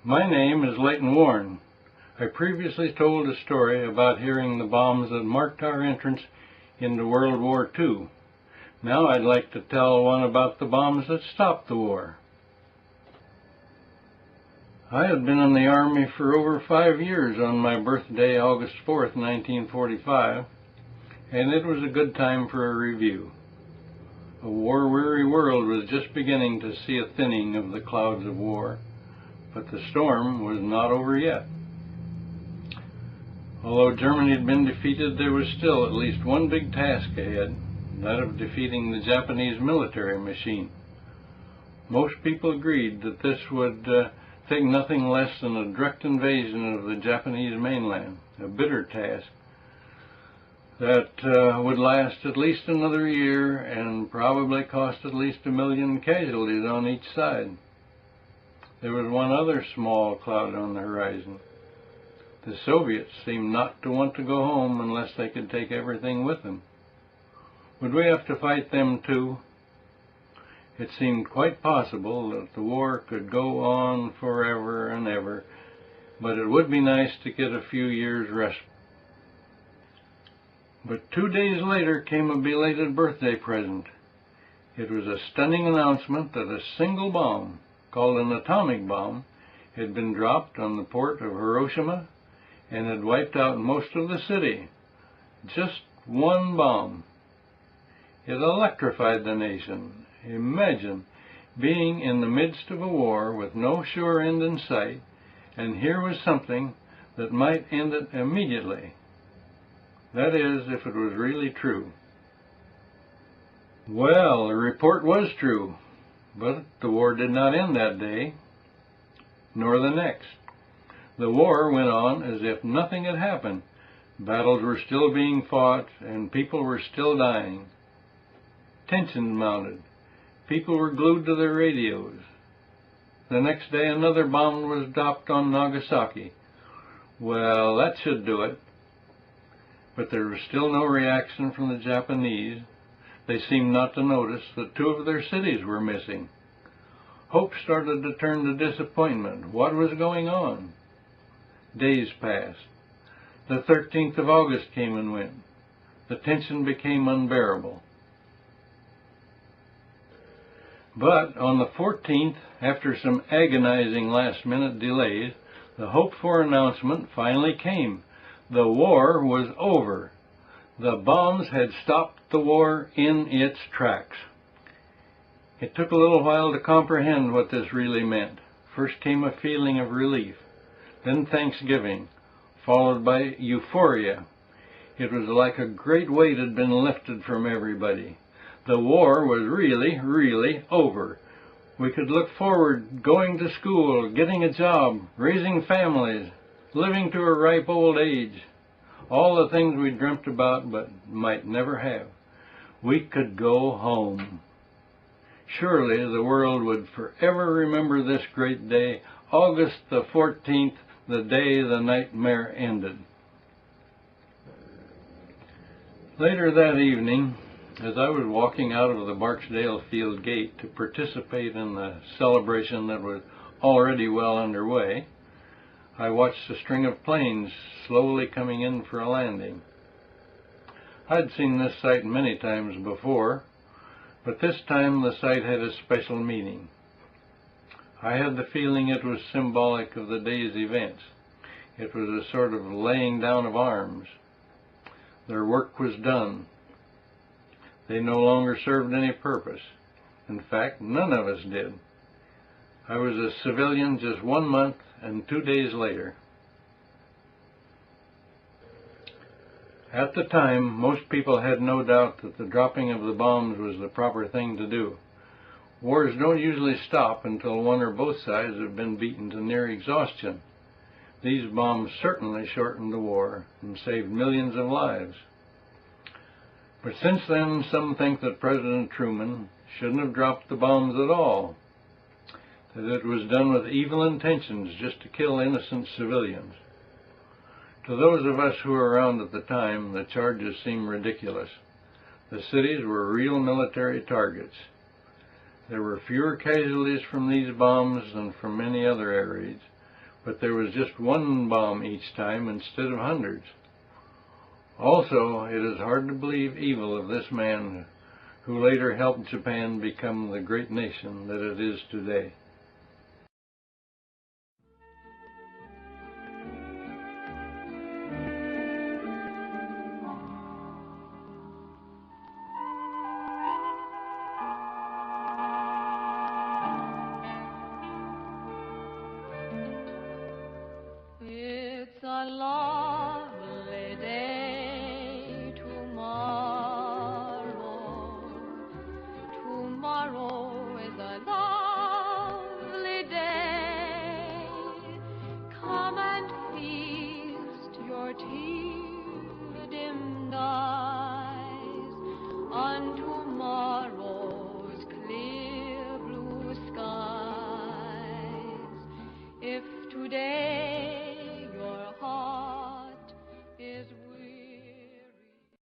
My name is Layton Warn. I previously told a story about hearing the bombs that marked our entrance into World War II. Now I'd like to tell one about the bombs that stopped the war. I had been in the Army for over 5 years on my birthday, August 4th, 1945, and it was a good time for a review. A war-weary world was just beginning to see a thinning of the clouds of war, but the storm was not over yet. Although Germany had been defeated, there was still at least one big task ahead, that of defeating the Japanese military machine. Most people agreed that this would take nothing less than a direct invasion of the Japanese mainland, a bitter task that would last at least another year and probably cost at least 1 million casualties on each side. There was one other small cloud on the horizon. The Soviets seemed not to want to go home unless they could take everything with them. Would we have to fight them too? It seemed quite possible that the war could go on forever and ever, but it would be nice to get a few years' respite. But 2 days later came a belated birthday present. It was a stunning announcement that a single bomb, called an atomic bomb, had been dropped on the port of Hiroshima and had wiped out most of the city. Just one bomb. It electrified the nation. Imagine being in the midst of a war with no sure end in sight, and here was something that might end it immediately. That is, if it was really true. Well, the report was true, but the war did not end that day, nor the next. The war went on as if nothing had happened. Battles were still being fought, and people were still dying. Tension mounted. People were glued to their radios. The next day another bomb was dropped on Nagasaki. Well, that should do it. But there was still no reaction from the Japanese. They seemed not to notice that 2 of their cities were missing. Hope started to turn to disappointment. What was going on? Days passed. The 13th of August came and went. The tension became unbearable. But on the 14th, after some agonizing last-minute delays, the hoped-for announcement finally came. The war was over. The bombs had stopped the war in its tracks. It took a little while to comprehend what this really meant. First came a feeling of relief, then thanksgiving, followed by euphoria. It was like a great weight had been lifted from everybody. The war was really over. We could look forward, going to school, getting a job, raising families, living to a ripe old age. All the things we dreamt about but might never have. We could go home. Surely the world would forever remember this great day, August the 14th, the day the nightmare ended. Later that evening, as I was walking out of the Barksdale Field gate to participate in the celebration that was already well underway, I watched a string of planes slowly coming in for a landing. I'd seen this sight many times before, but this time the sight had a special meaning. I had the feeling it was symbolic of the day's events. It was a sort of laying down of arms. Their work was done. They no longer served any purpose. In fact, none of us did. I was a civilian just 1 month and 2 days later. At the time, most people had no doubt that the dropping of the bombs was the proper thing to do. Wars don't usually stop until one or both sides have been beaten to near exhaustion. These bombs certainly shortened the war and saved millions of lives. But since then, some think that President Truman shouldn't have dropped the bombs at all, that it was done with evil intentions just to kill innocent civilians. To those of us who were around at the time, the charges seem ridiculous. The cities were real military targets. There were fewer casualties from these bombs than from many other air raids, but there was just one bomb each time instead of hundreds. Also, it is hard to believe evil of this man who later helped Japan become the great nation that it is today. It's a lovely day tomorrow. Tomorrow is a lovely day. Come and feast your tear-dimmed eyes on tomorrow's clear blue skies. If today